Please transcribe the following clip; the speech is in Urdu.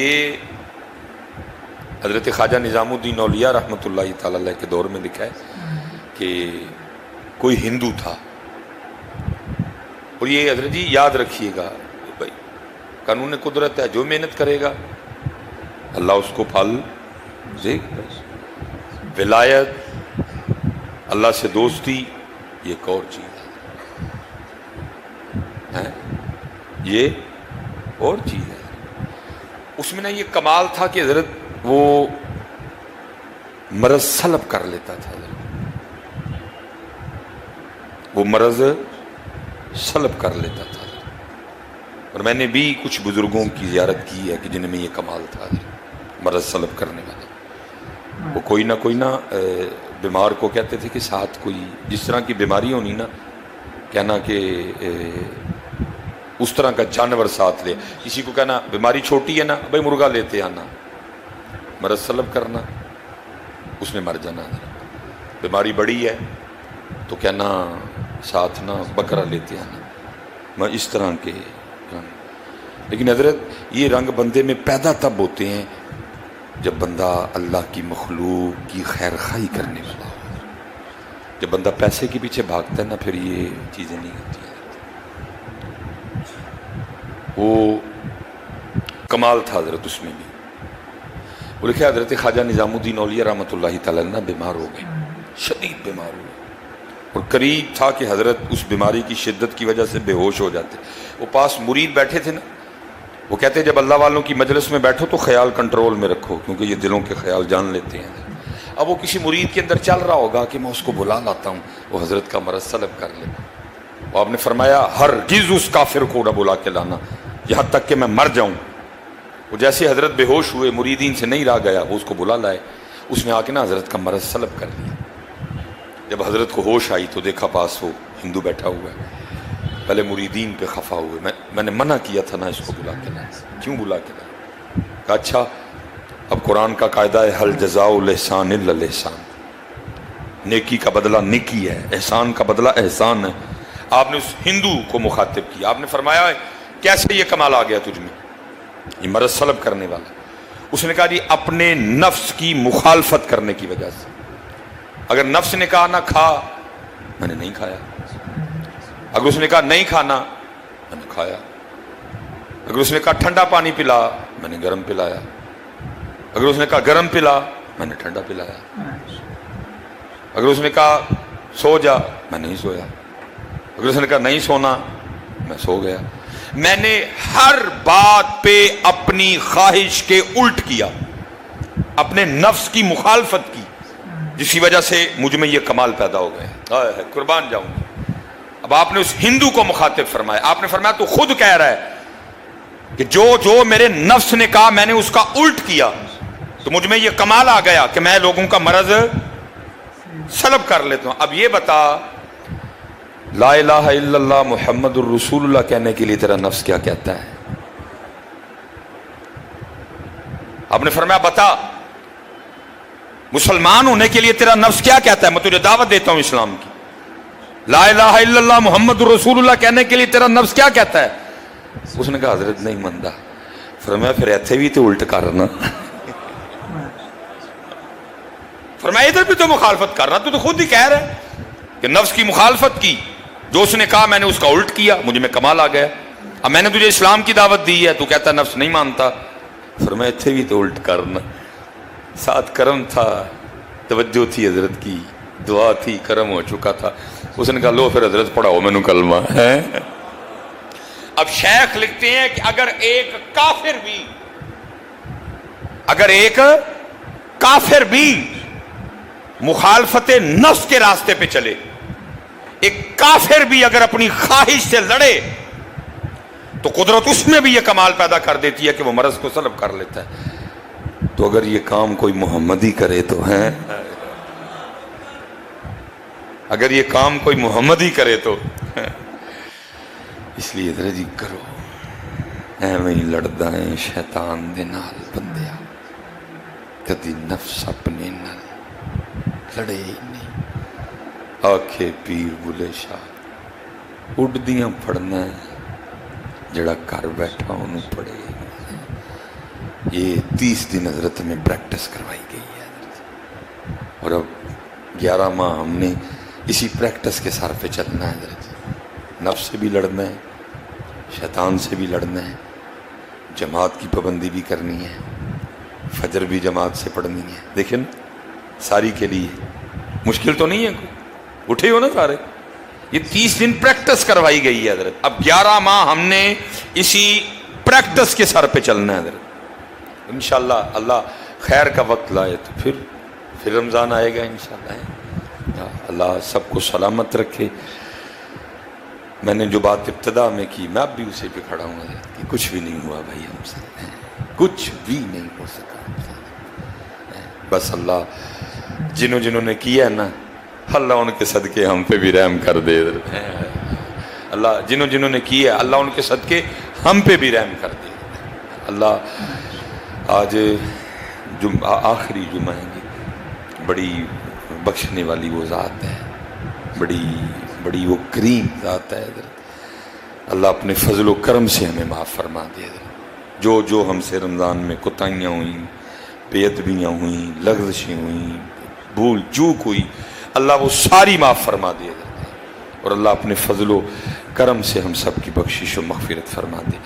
یہ حضرت خواجہ نظام الدین اولیاء رحمۃ اللہ تعالی علیہ کے دور میں لکھا ہے کہ کوئی ہندو تھا، اور یہ حضرت جی یاد رکھیے گا بھائی، قانون قدرت ہے، جو محنت کرے گا اللہ اس کو پھل دے گا۔ ولایت، اللہ سے دوستی، یہ ایک اور چیز ہے، یہ اور چیز ہے۔ اس میں نا یہ کمال تھا کہ حضرت وہ مرض سلب کر لیتا تھا، وہ مرض سلب کر لیتا تھا۔ اور میں نے بھی کچھ بزرگوں کی زیارت کی ہے کہ جن میں یہ کمال تھا، مرض سلب کرنے والا۔ وہ کوئی نہ بیمار کو کہتے تھے کہ ساتھ کوئی جس طرح کی بیماری ہونی نا، کہنا کہ اس طرح کا جانور ساتھ لے۔ کسی کو کہنا بیماری چھوٹی ہے نا، بھائی مرغا لیتے آنا، مرض سلب کرنا، اس نے مر جانا۔ بیماری بڑی ہے تو کہنا ساتھ نا بکرا لیتے آنا، میں اس طرح کے رنگ۔ لیکن حضرت یہ رنگ بندے میں پیدا تب ہوتے ہیں جب بندہ اللہ کی مخلوق کی خیر خواہی کرنے والا ہو۔ جب بندہ پیسے کے پیچھے بھاگتا ہے نا، پھر یہ چیزیں نہیں ہوتی ہیں۔ وہ کمال تھا حضرت اس میں بھی۔ وہ لکھا حضرت خواجہ نظام الدین اولیاء رحمۃ اللہ تعالی عنہ بیمار ہو گئے، شدید بیمار ہوئے، اور قریب تھا کہ حضرت اس بیماری کی شدت کی وجہ سے بے ہوش ہو جاتے۔ وہ پاس مرید بیٹھے تھے نا، وہ کہتے جب اللہ والوں کی مجلس میں بیٹھو تو خیال کنٹرول میں رکھو، کیونکہ یہ دلوں کے خیال جان لیتے ہیں۔ اب وہ کسی مرید کے اندر چل رہا ہوگا کہ میں اس کو بلا لاتا ہوں، وہ حضرت کا مرض سلب کر لے۔ اور آپ نے فرمایا ہرگز اس کافر کو نہ بلا کے لانا یہاں تک کہ میں مر جاؤں۔ وہ جیسے حضرت بے ہوش ہوئے، مریدین سے نہیں رہا گیا، وہ اس کو بلا لائے۔ اس نے آ کے نا حضرت کا مرض سلب کر لیا۔ جب حضرت کو ہوش آئی تو دیکھا پاس وہ ہندو بیٹھا ہوا ہے۔ پہلے مریدین پہ خفا ہوئے، میں نے منع کیا تھا نا اس کو بلا کے لانا، کیوں بلا کے لانا؟ کہا اچھا اب قرآن کا قاعدہ ہے حل جزاء الاحسان الا الاحسان، نیکی کا بدلہ نیکی ہے، احسان کا بدلہ احسان ہے۔ آپ نے اس ہندو کو مخاطب کیا، آپ نے فرمایا کیسے یہ کمال آ گیا تجھ میں، یہ مرض سلب کرنے والا؟ اس نے کہا جی اپنے نفس کی مخالفت کرنے کی وجہ سے۔ اگر نفس نے کہا نہ کھا، میں نے نہیں کھایا۔ اگر اس نے کہا نہیں کھانا، میں نے کھایا۔ اگر اس نے کہا ٹھنڈا پانی پلا، میں نے گرم پلایا۔ اگر اس نے کہا گرم پلا، میں نے ٹھنڈا پلایا۔ اگر اس نے کہا سو جا، میں نہیں سویا۔ اگر اس نے کہا نہیں سونا، میں سو گیا۔ میں نے ہر بات پہ اپنی خواہش کے الٹ کیا، اپنے نفس کی مخالفت کی، جس کی وجہ سے مجھ میں یہ کمال پیدا ہو گئے۔ قربان جاؤں گا۔ اب آپ نے اس ہندو کو مخاطب فرمایا، آپ نے فرمایا تو خود کہہ رہا ہے کہ جو میرے نفس نے کہا میں نے اس کا الٹ کیا، تو مجھ میں یہ کمال آ گیا کہ میں لوگوں کا مرض سلب کر لیتا ہوں۔ اب یہ بتا لا الہ الا اللہ محمد الرسول اللہ کہنے کے لیے تیرا نفس کیا کہتا ہے؟ آپ نے فرمایا بتا مسلمان ہونے کے لیے تیرا نفس کیا کہتا ہے؟ میں تجھے دعوت دیتا ہوں اسلام کی۔ لا الہ الا اللہ محمد الرسول اللہ کہنے کے لیے تیرا نفس کیا کہتا ہے؟ اس نے کہا حضرت نہیں مندہ۔ فرمایا پھر ایتھے بھی تو الٹ کرنا، فرمایا ادھر بھی تو مخالفت کرنا، تو خود ہی کہہ رہا ہے کہ نفس کی مخالفت کی، جو اس نے کہا میں نے اس کا الٹ کیا، مجھے میں کمال آ گیا۔ اب میں نے تجھے اسلام کی دعوت دی ہے، تو کہتا نفس نہیں مانتا۔ فرمایا ایتھے بھی تو الٹ کرنا۔ ساتھ کرم تھا، توجہ تھی حضرت کی، دعا تھی، کرم ہو چکا تھا۔ اس نے کہا لو پھر حضرت پڑھاؤ میں نے کلمہ ہے۔ اب شیخ لکھتے ہیں کہ اگر ایک کافر بھی مخالفت نفس کے راستے پہ چلے، ایک کافر بھی اگر اپنی خواہش سے لڑے، تو قدرت اس میں بھی یہ کمال پیدا کر دیتی ہے کہ وہ مرض کو سلب کر لیتا ہے۔ تو اگر یہ کام کوئی محمدی کرے تو ہیں، اگر یہ کام کوئی محمدی کرے تو اس لیے ادھر جی کرو ایویں لڑدا ہے شیطان دے نال بندیا، کدی نفس اپنے نال لڑے ہی نہیں۔ آکھے پیر بلے شاہ اڈدیاں پڑھنا ہے، جڑا گھر بیٹھا انہوں پڑھے، یہ 30 دن حضرت میں پریکٹس کروائی گئی ہے حضرت، اور اب 11 ماہ ہم نے اسی پریکٹس کے سر پہ چلنا ہے حضرت، نفس سے بھی لڑنا ہے، شیطان سے بھی لڑنا ہے، جماعت کی پابندی بھی کرنی ہے، فجر بھی جماعت سے پڑھنی ہے۔ دیکھیں ساری کے لیے مشکل تو نہیں ہے، اٹھے ہو نا سارے، یہ 30 دن پریکٹس کروائی گئی ہے حضرت، اب 11 ماہ ہم نے اسی پریکٹس کے سر پہ چلنا ہے حضرت، انشاءاللہ اللہ خیر کا وقت لائے تو پھر رمضان آئے گا انشاءاللہ، اللہ سب کو سلامت رکھے۔ میں نے جو بات ابتدا میں کی، میں اب بھی اسی پہ کھڑا ہوں حضرت کہ کچھ بھی نہیں ہوا بھائی ہم سے، کچھ بھی نہیں ہو سکا ہم سے، بس اللہ جنہوں نے کیا نا، اللہ ان کے صدقے ہم پہ بھی رحم کر دے، اللہ جنہوں نے کیا اللہ ان کے صدقے ہم پہ بھی رحم کر دے۔ اللہ آج آخری جمعہ ہے، بڑی بخشنے والی وہ ذات ہے، بڑی وہ کریم ذات ہے حضرت، اللہ اپنے فضل و کرم سے ہمیں معاف فرما دے حضرت، جو ہم سے رمضان میں کوتاہیاں ہوئیں، بے ادبیاں ہوئیں، لغزشیں ہوئیں، بھول چوک ہوئی، اللہ وہ ساری معاف فرما دے حضرت، اور اللہ اپنے فضل و کرم سے ہم سب کی بخشش و مغفرت فرما دے۔